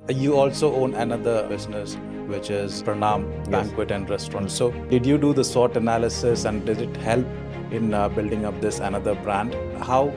You also own another business, which is Pranam Banquet and Restaurant. So did you do the SWOT analysis and did it help in building up this another brand? How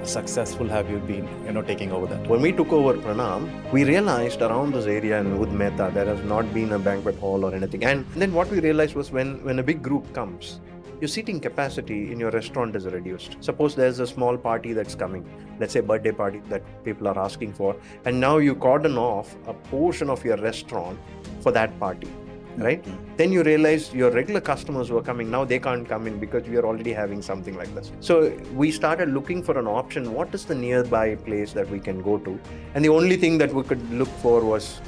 successful have you been, taking over that? When we took over Pranam, we realized around this area in Udmeta, there has not been a banquet hall or anything. And then what we realized was when a big group comes, your seating capacity in your restaurant is reduced. Suppose there's a small party that's coming, let's say birthday party that people are asking for, and now you cordon off a portion of your restaurant for that party, right? Mm-hmm. Then you realize your regular customers who are coming, now they can't come in because we are already having something like this. So we started looking for an option. What is the nearby place that we can go to? And the only thing that we could look for was,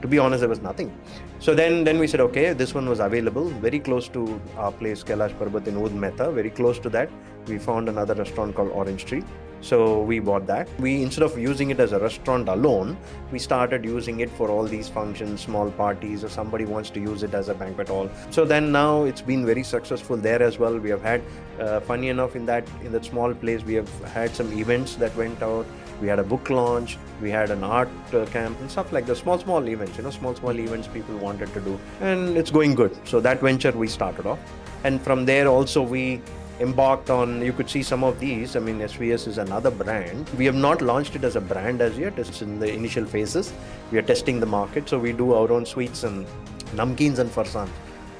to be honest, there was nothing. So then we said, okay, this one was available very close to our place, Kailash Parbat in Udmeta. Very close to that, we found another restaurant called Orange Tree. So we bought that. We, instead of using it as a restaurant alone, we started using it for all these functions, small parties, or somebody wants to use it as a banquet hall. So then now it's been very successful there as well. We have had, funny enough, in that small place, we have had some events that went out. We had a book launch, we had an art camp and stuff like that. Small events, small events people wanted to do. And it's going good. So that venture we started off. And from there also we embarked on, you could see some of these. I mean, SVS is another brand. We have not launched it as a brand as yet. It's in the initial phases. We are testing the market. So we do our own sweets and namkeens and farsan,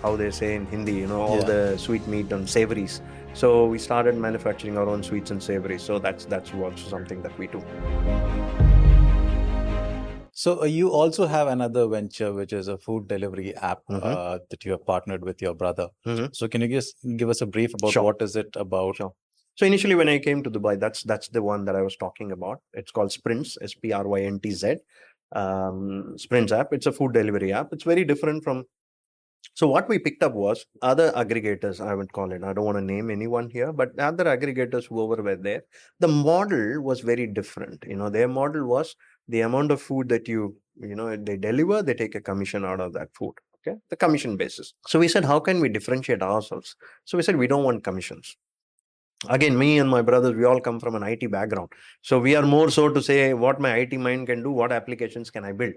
how they say in Hindi, all the sweet meat and savories. So we started manufacturing our own sweets and savories. So that's also something that we do. So you also have another venture, which is a food delivery app that you have partnered with your brother. Mm-hmm. So can you just give us a brief about what is it about? Sure. So initially when I came to Dubai, that's the one that I was talking about. It's called Sprints, SPRYNTZ. Sprints app. It's a food delivery app. It's very different from. So what we picked up was other aggregators, I would call it. I don't want to name anyone here, but other aggregators, whoever were there, the model was very different. Their model was the amount of food that they deliver, they take a commission out of that food. Okay, the commission basis. So we said, how can we differentiate ourselves? So we said, we don't want commissions. Again, me and my brothers, we all come from an IT background. So we are more so to say what my IT mind can do, what applications can I build.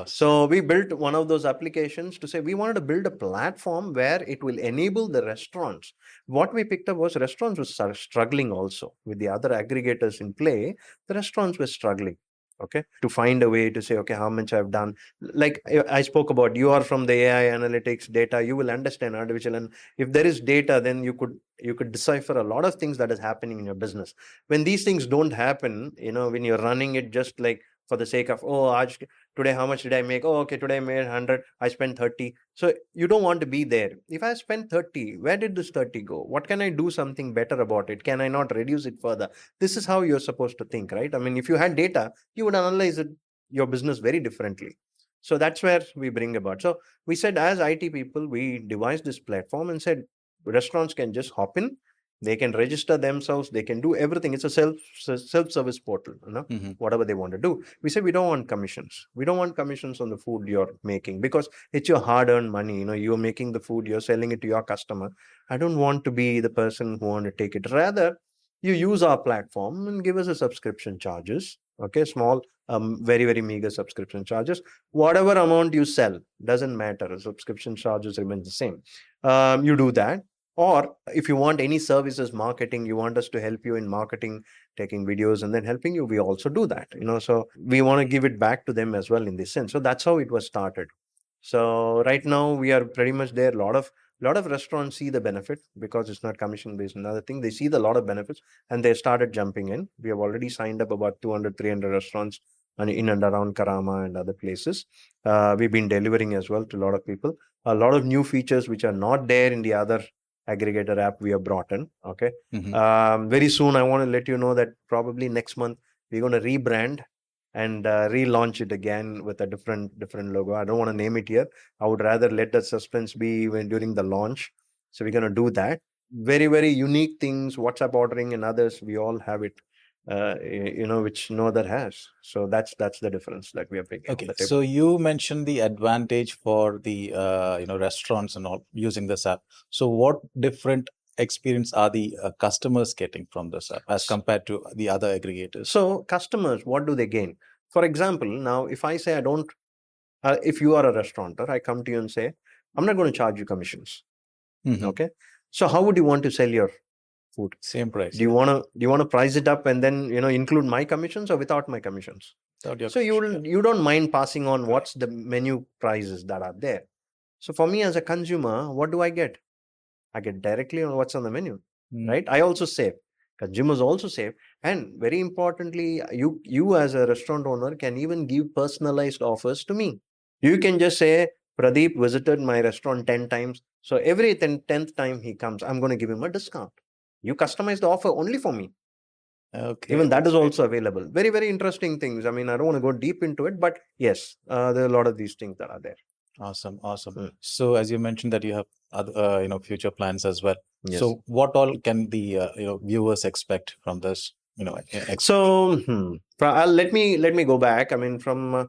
So we built one of those applications to say we wanted to build a platform where it will enable the restaurants. What we picked up was restaurants were struggling also with the other aggregators in play. The restaurants were struggling. Okay, to find a way to say, okay, how much I've done. Like I spoke about, you are from the AI analytics data, you will understand artificial, and if there is data, then you could decipher a lot of things that is happening in your business. When these things don't happen, when you're running it just like for the sake of, today how much did I make? Oh, okay, today I made 100, I spent 30. So you don't want to be there. If I spent 30, where did this 30 go? What can I do something better about it? Can I not reduce it further? This is how you're supposed to think, right? I mean, if you had data, you would analyze your business very differently. So that's where we bring about. So we said, as IT people, we devised this platform and said, restaurants can just hop in. They can register themselves. They can do everything. It's a self-service portal, whatever they want to do. We say we don't want commissions. We don't want commissions on the food you're making because it's your hard-earned money. You're making the food, you're selling it to your customer. I don't want to be the person who want to take it. Rather, you use our platform and give us a subscription charges. Okay, small, very, very meager subscription charges. Whatever amount you sell, doesn't matter. Subscription charges remain the same. You do that. Or if you want any services, marketing, you want us to help you in marketing, taking videos and then helping you, we also do that. So we want to give it back to them as well in this sense. So that's how it was started. So right now we are pretty much there. A lot of restaurants see the benefit because it's not commission based. Another thing, they see the lot of benefits and they started jumping in. We have already signed up about 200, 300 restaurants in and around Karama and other places. We've been delivering as well to a lot of people. A lot of new features which are not there in the other aggregator app we have brought in. Okay. Very soon I want to let you know that probably next month we're going to rebrand and relaunch it again with a different logo. I don't want to name it here. I would rather let the suspense be during the launch. So we're going to do that. Very, very unique things, WhatsApp ordering and others, we all have it. Which no other has. So that's the difference that we are picking. Okay. So you mentioned the advantage for the restaurants and all using this app. So what different experience are the customers getting from this app as compared to the other aggregators? So customers, what do they gain? For example, now if I say I don't, if you are a restaurateur, I come to you and say, I'm not going to charge you commissions. Mhm. Okay. So how would you want to sell your food? Same price. Do you want to price it up and then include my commissions or without my commissions? Without your So you don't mind passing on what's the menu prices that are there. So for me as a consumer, what do I get? I get directly on what's on the menu, right? I also save. Consumers also save, and very importantly, you as a restaurant owner can even give personalized offers to me. You can just say, Pradeep visited my restaurant 10 times. So every 10th time he comes, I'm going to give him a discount. You customize the offer only for me. Okay. Even that is Great. also available. Very, very interesting things. I mean, I don't want to go deep into it, but yes, there are a lot of these things that are there. Awesome. Mm. So as you mentioned that you have other, future plans as well. Yes. So what all can the viewers expect from this? So let me go back. I mean, from a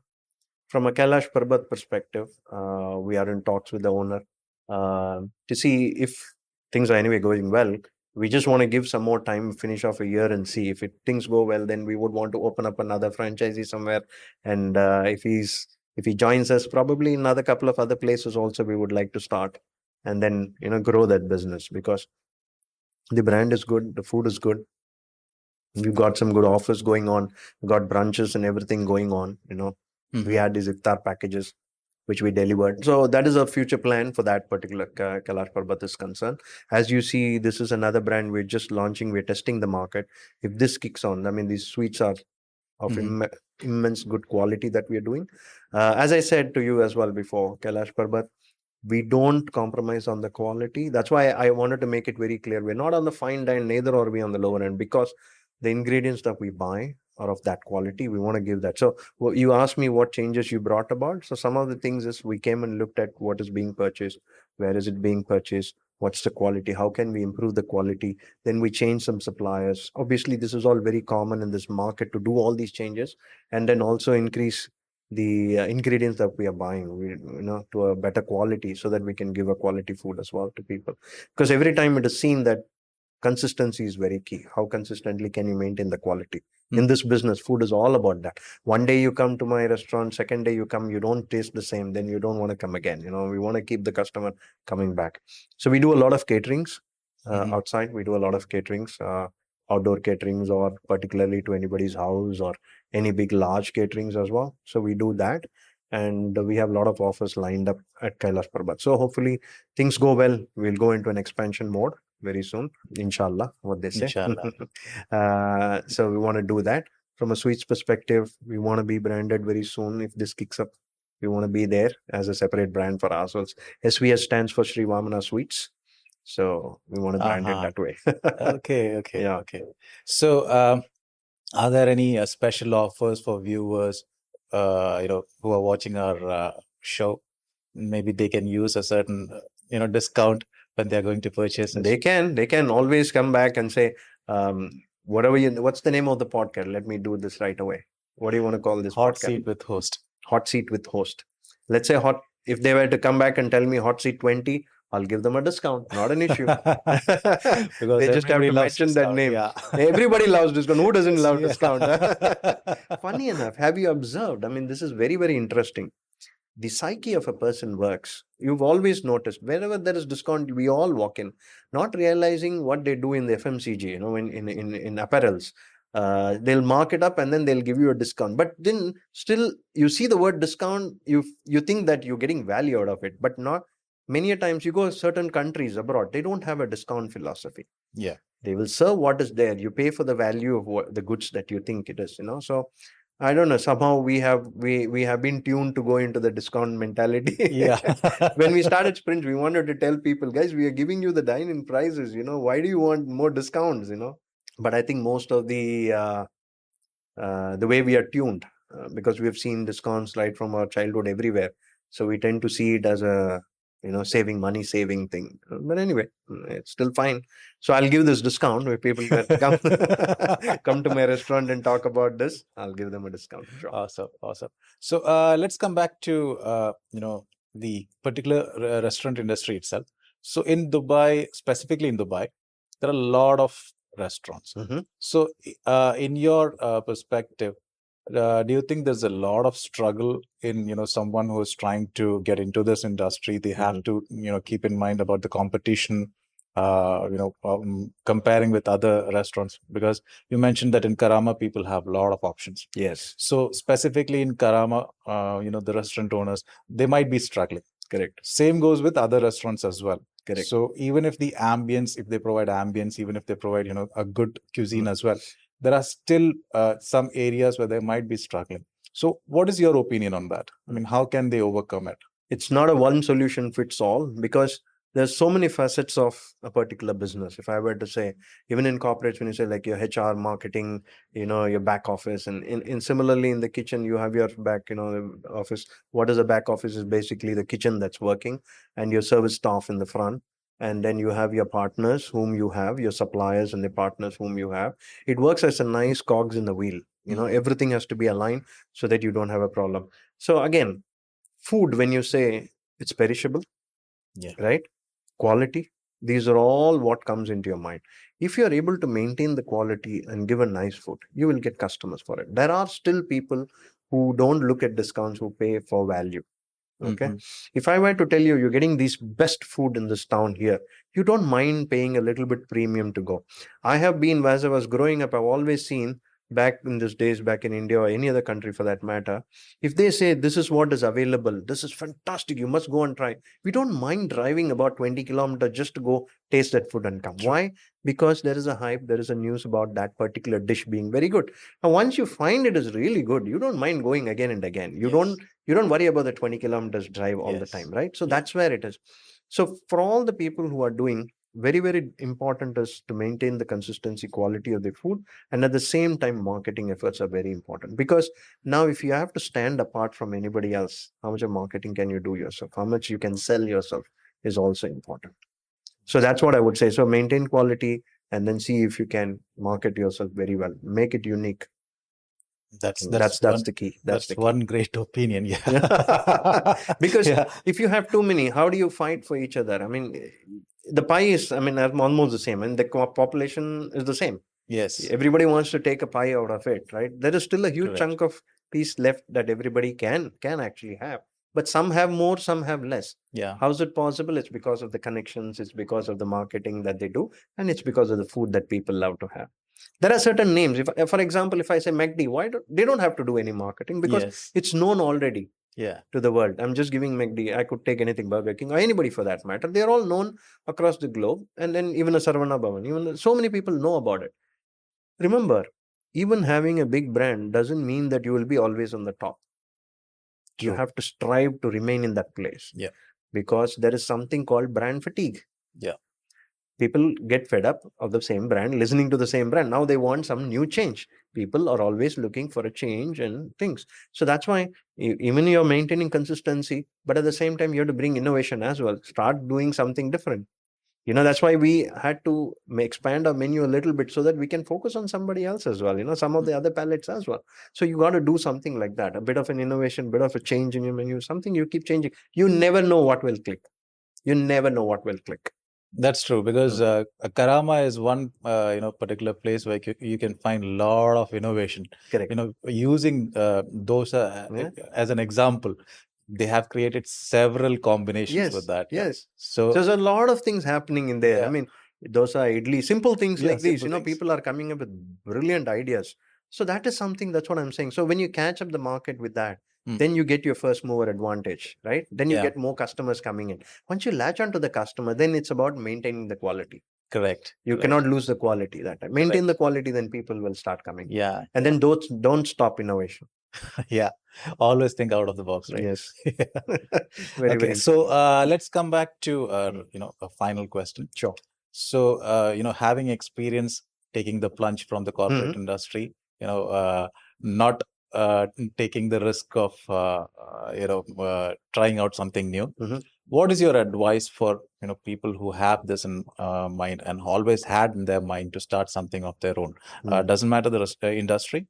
Kailash Parbat perspective, we are in talks with the owner to see if things are anyway going well. We just want to give some more time, finish off a year, and see if things go well. Then we would want to open up another franchisee somewhere, and if he joins us, probably in another couple of other places also we would like to start, and then grow that business because the brand is good, the food is good. We've got some good offers going on. We've got brunches and everything going on. We had these iftar packages which we delivered. So that is a future plan for that particular Kailash Parbat is concerned. As you see, this is another brand we're just launching. We're testing the market. If this kicks on, I mean, these sweets are of immense good quality that we are doing. As I said to you as well before, Kailash Parbat, we don't compromise on the quality. That's why I wanted to make it very clear. We're not on the fine dine, neither are we on the lower end, because the ingredients that we buy are of that quality. We want to give that. So you asked me what changes you brought about. So some of the things is we came and looked at what is being purchased, where is it being purchased, what's the quality, how can we improve the quality. Then we change some suppliers. Obviously, this is all very common in this market to do all these changes, and then also increase the ingredients that we are buying, to a better quality, so that we can give a quality food as well to people. Because every time it is seen that consistency is very key. How consistently can you maintain the quality? In this business, food is all about that. One day you come to my restaurant, second day you come, you don't taste the same, then you don't want to come again. We want to keep the customer coming back. So we do a lot of caterings outside. We do a lot of caterings, outdoor caterings, or particularly to anybody's house, or any big large caterings as well. So we do that, and we have a lot of offers lined up at Kailash Parbat. So hopefully things go well. We'll go into an expansion mode very soon, inshallah, what they say. Inshallah. So we want to do that. From a sweets perspective, we want to be branded very soon. If this kicks up, we want to be there as a separate brand for ourselves. SVS stands for Sri Vamana Sweets. So we want to brand it that way. Okay. Yeah. Okay. So are there any special offers for viewers, who are watching our show? Maybe they can use a certain, discount when they're going to purchase it. They can always come back and say, what's the name of the podcast? Let me do this right away. What do you want to call this Hot podcast? seat with host. Hot seat with host. Let's say if they were to come back and tell me hot seat 20, I'll give them a discount. Not an issue. Because they just have to mention that name. Yeah. Everybody loves discount. Who doesn't love discount? Funny enough, have you observed? I mean, this is very, very interesting. The psyche of a person works. You've always noticed wherever there is discount, we all walk in, not realizing what they do in the FMCG, in apparels. They'll mark it up and then they'll give you a discount. But then still you see the word discount, you think that you're getting value out of it, but not. Many a times you go to certain countries abroad, they don't have a discount philosophy. Yeah. They will serve what is there. You pay for the value of the goods that you think it is, So I don't know. Somehow we have been tuned to go into the discount mentality. Yeah. When we started Sprints, we wanted to tell people, guys, we are giving you the dine-in prices. Why do you want more discounts? But I think most of the way we are tuned, because we have seen discounts right from our childhood everywhere, so we tend to see it as a saving thing. But anyway, it's still fine. So I'll give this discount where people come to my restaurant and talk about this. I'll give them a discount. Sure. Awesome. So let's come back to the particular restaurant industry itself. So in Dubai, specifically in Dubai, there are a lot of restaurants. So in your perspective, do you think there's a lot of struggle in someone who is trying to get into this industry? They have to keep in mind about the competition, comparing with other restaurants, because you mentioned that in Karama people have a lot of options. Yes. So specifically in Karama, the restaurant owners, they might be struggling. Correct. Same goes with other restaurants as well. Correct. So even if the ambience, if they provide ambience, even if they provide a good cuisine as well, there are still some areas where they might be struggling. So what is your opinion on that? I mean, how can they overcome it? It's not a one solution fits all, because there's so many facets of a particular business. If I were to say, even in corporates, when you say like your HR, marketing, your back office, and in similarly in the kitchen, you have your back, the office. What is a back office is basically the kitchen that's working, and your service staff in the front. And then you have your partners whom you have, your suppliers and the partners whom you have. It works as a nice cogs in the wheel. Everything has to be aligned so that you don't have a problem. So again, food, when you say it's perishable, right? Quality, these are all what comes into your mind. If you're able to maintain the quality and give a nice food, you will get customers for it. There are still people who don't look at discounts, who pay for value. Okay. If I were to tell you, you're getting these best food in this town here, you don't mind paying a little bit premium to go. I have been, as I was growing up, I've always seen back in these days, back in India or any other country for that matter, if they say this is what is available, this is fantastic, you must go and try. We don't mind driving about 20 kilometers just to go taste that food and come. Sure. Why? Because there is a hype, there is a news about that particular dish being very good. And once you find it is really good, you don't mind going again and again. You don't worry about the 20 kilometers drive all the time, right? So that's where it is. So for all the people who are doing, very, very important is to maintain the consistency, quality of the food. And at the same time, marketing efforts are very important, because now if you have to stand apart from anybody else, how much of marketing can you do yourself? How much you can sell yourself is also important. So that's what I would say. So maintain quality and then see if you can market yourself very well, make it unique. That's the key. That's the key. One great opinion. Because if you have too many, how do you fight for each other? I mean, the pie is, almost the same, and the population is the same. Yes. Everybody wants to take a pie out of it, right? There is still a huge chunk of piece left that everybody can actually have. But some have more, some have less. Yeah. How is it possible? It's because of the connections, it's because of the marketing that they do, and it's because of the food that people love to have. There are certain names. If, for example, if I say McD, they don't have to do any marketing, because it's known already to the world. I'm just giving McD. I could take anything, Burger King or anybody for that matter. They are all known across the globe. And then even a Sarvana Bhavan, even so many people know about it. Remember, even having a big brand doesn't mean that you will be always on the top. True. You have to strive to remain in that place. Yeah. Because there is something called brand fatigue. Yeah. People get fed up of the same brand, listening to the same brand. Now they want some new change. People are always looking for a change and things. So that's why even you're maintaining consistency, but at the same time, you have to bring innovation as well. Start doing something different. That's why we had to expand our menu a little bit so that we can focus on somebody else as well, some of the other palettes as well. So you got to do something like that, a bit of an innovation, bit of a change in your menu, something you keep changing. You never know what will click. You never know what will click. That's true, because Karama is one particular place where you can find a lot of innovation. Correct. Using dosa as an example, they have created several combinations with that. Yes. So there's a lot of things happening in there. Dosa, idli, simple things like these. People are coming up with brilliant ideas. So that is something, that's what I'm saying. So when you catch up the market with that, then you get your first mover advantage, right? Then you get more customers coming in. Once you latch onto the customer, then it's about maintaining the quality. Correct. You cannot lose the quality that time. Maintain the quality, then people will start coming. Yeah. And then don't stop innovation. Always think out of the box, right? Yes. Very so let's come back to a final question. Sure. So having experience taking the plunge from the corporate industry, not taking the risk of trying out something new. What is your advice for people who have this in mind and always had in their mind to start something of their own? Doesn't matter the industry,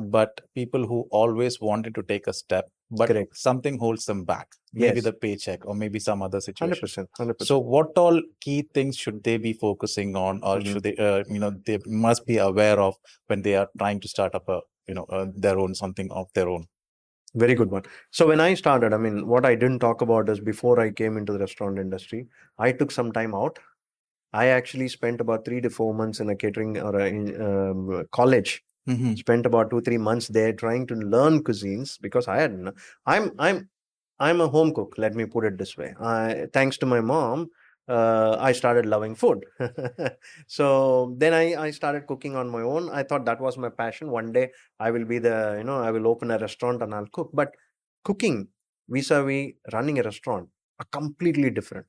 but people who always wanted to take a step, but something holds them back. Maybe the paycheck or maybe some other situation. 100%. So what all key things should they be focusing on, or should they they must be aware of when they are trying to start up a their own, something of their own? Very good one. So when I started, I mean, what I didn't talk about is before I came into the restaurant industry, I took some time out. I actually spent about 3 to 4 months in a catering or college. Mm-hmm. Spent about 2-3 months there trying to learn cuisines because I'm a home cook. Let me put it this way. Thanks to my mom, I started loving food. So then I started cooking on my own. I thought that was my passion. One day I will be I will open a restaurant and I'll cook. But cooking vis-a-vis running a restaurant are completely different.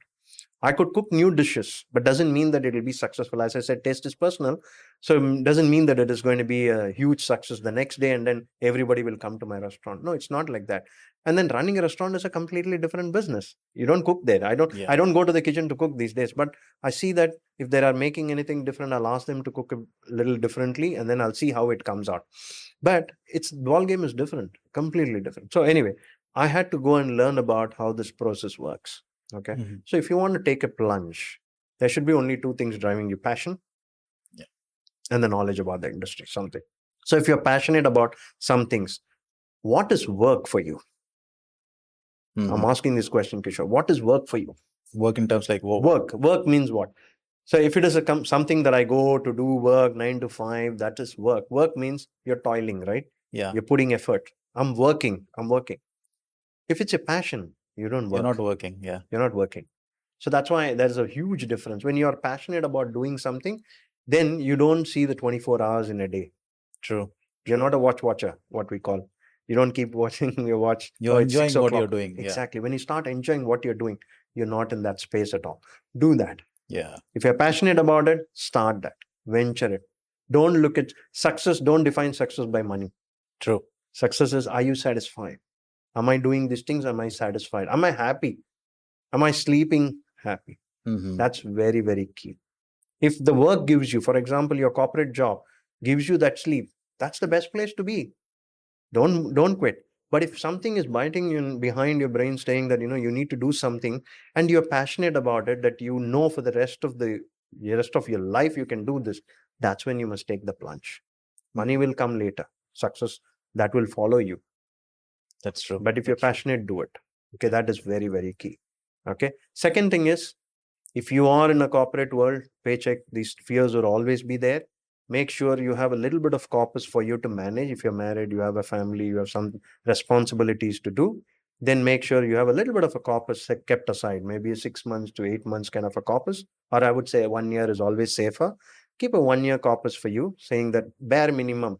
I could cook new dishes, but doesn't mean that it will be successful. As I said, taste is personal. So doesn't mean that it is going to be a huge success the next day and then everybody will come to my restaurant. No, it's not like that. And then running a restaurant is a completely different business. You don't cook there. I don't go to the kitchen to cook these days, but I see that if they are making anything different, I'll ask them to cook a little differently and then I'll see how it comes out. But its ball game is different, completely different. So anyway, I had to go and learn about how this process works. Okay. Mm-hmm. So if you want to take a plunge, there should be only two things driving you: passion and the knowledge about the industry, something. So if you're passionate about some things, what is work for you? Mm-hmm. I'm asking this question, Kishore. What is work for you? Work in terms like work. Work means what? So if it is something that I go to do work 9 to 5, that is work. Work means you're toiling, right? Yeah. You're putting effort. I'm working. If it's a passion, you don't work. You're not working. Yeah. You're not working. So that's why there's a huge difference. When you're passionate about doing something, then you don't see the 24 hours in a day. True. You're not a watcher, what we call. You don't keep watching your watch. You're enjoying what you're doing. Exactly. When you start enjoying what you're doing, you're not in that space at all. Do that. Yeah. If you're passionate about it, start that. Venture it. Don't look at success. Don't define success by money. True. Success is, are you satisfied? Am I doing these things? Am I satisfied? Am I happy? Am I sleeping happy? Mm-hmm. That's very, very key. If the work gives you, for example, your corporate job gives you that sleep, that's the best place to be. Don't quit. But if something is biting you behind your brain, saying that you need to do something, and you're passionate about it, that for the rest of your life you can do this, that's when you must take the plunge. Money will come later. Success, that will follow you. That's true. But if you're passionate, do it. Okay, that is very, very key. Okay. Second thing is, if you are in a corporate world, paycheck, these fears will always be there. Make sure you have a little bit of corpus for you to manage. If you're married, you have a family, you have some responsibilities to do, then make sure you have a little bit of a corpus kept aside, maybe a 6 months to 8 months kind of a corpus, or I would say 1 year is always safer. Keep a 1 year corpus for you, saying that bare minimum,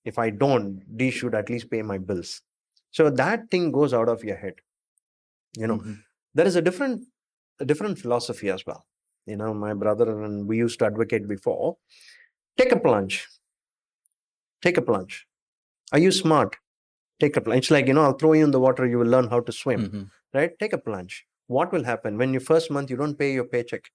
if I don't, these should at least pay my bills. So that thing goes out of your head. Mm-hmm. There is a different philosophy as well. My brother and we used to advocate before. Take a plunge. Are you smart? Take a plunge. It's like, I'll throw you in the water, you will learn how to swim. Mm-hmm. Right? Take a plunge. What will happen when your first month you don't pay your paycheck?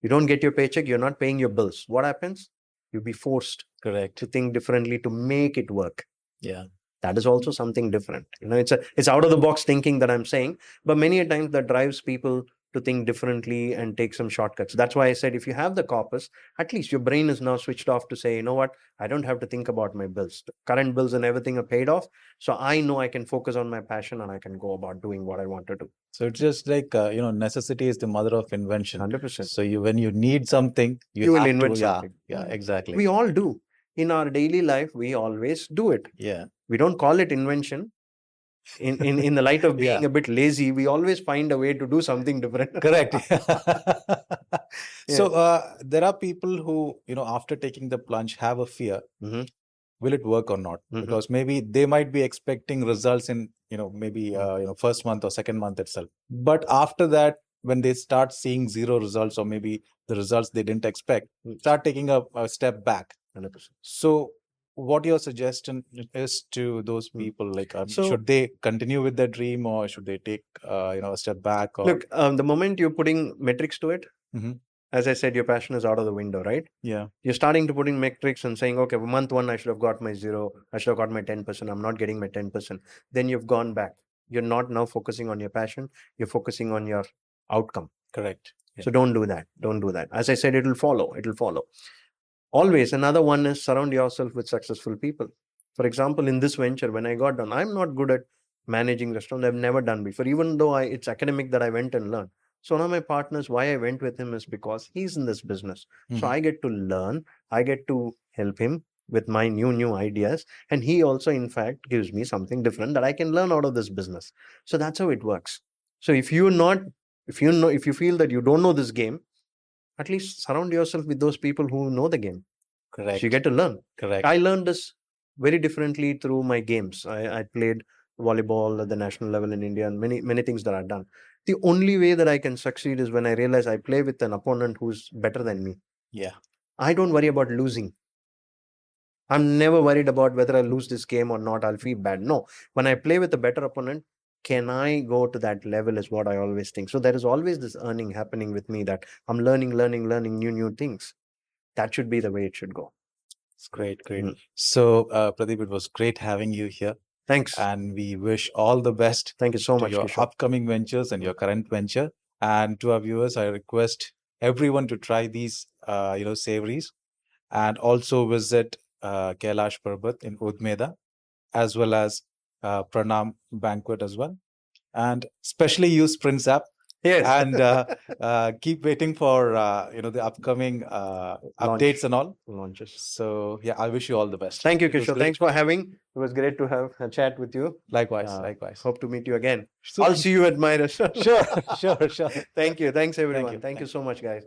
You don't get your paycheck, you're not paying your bills. What happens? You'll be forced to think differently to make it work. Yeah. That is also something different. It's out of the box thinking that I'm saying, but many a times that drives people to think differently and take some shortcuts. That's why I said, if you have the corpus, at least your brain is now switched off to say, you know what, I don't have to think about my bills. The current bills and everything are paid off. So I know I can focus on my passion and I can go about doing what I want to do. So it's just like, necessity is the mother of invention. 100%. So when you need something, you will have invent to, something. Yeah, exactly. We all do. In our daily life, we always do it. Yeah. We don't call it invention. In the light of being a bit lazy, we always find a way to do something different. Correct. So there are people who, after taking the plunge have a fear. Mm-hmm. Will it work or not? Mm-hmm. Because maybe they might be expecting results in, maybe, first month or second month itself. But after that, when they start seeing zero results or maybe the results they didn't expect, start taking a step back. 100%. So what your suggestion is to those people? Like, should they continue with their dream or should they take, a step back? Or... Look, the moment you're putting metrics to it, mm-hmm. as I said, your passion is out of the window, right? Yeah. You're starting to put in metrics and saying, okay, month 1, I should have got my 0. I should have got my 10%. I'm not getting my 10%. Then you've gone back. You're not now focusing on your passion. You're focusing on your outcome. Correct. Yeah. So don't do that. Don't do that. As I said, it'll follow. Always. Another one is surround yourself with successful people. For example, in this venture, when I got done, I'm not good at managing restaurants. I've never done before, even though it's academic that I went and learned. So one of my partners, why I went with him is because he's in this business. So Mhm. I get to learn, I get to help him with my new ideas. And he also, in fact, gives me something different that I can learn out of this business. So that's how it works. So if you feel that you don't know this game, at least surround yourself with those people who know the game. So you Correct. get to learn. Correct. I learned this very differently through my games. I played volleyball at the national level in India and many things that I've done. The only way that I can succeed is when I realize I play with an opponent who's better than me. Yeah. I don't worry about losing. I'm never worried about whether I lose this game or not. I'll feel bad. No, when I play with a better opponent, can I go to that level is what I always think. So there is always this earning happening with me that I'm learning new things. That should be the way it should go. It's great. Great. Mm. So, Pradeep, it was great having you here. Thanks. And we wish all the best Thank you so to much, your Kishore. upcoming ventures and your current venture. And to our viewers, I request everyone to try these, savories, and also visit Kailash Parbat in Udmeda, as well as Pranam Banquet as well. And especially use Prince app. Yes. And keep waiting for the upcoming updates and all Launches. So yeah, I wish you all the best. Thank you, It was Kishore. great. Thanks for having. It was great to have a chat with you. Likewise, likewise. Hope to meet you again. So- I'll see you at my restaurant. Sure, sure, sure. Thank you. Thanks, everyone. you. Thank you so much, guys.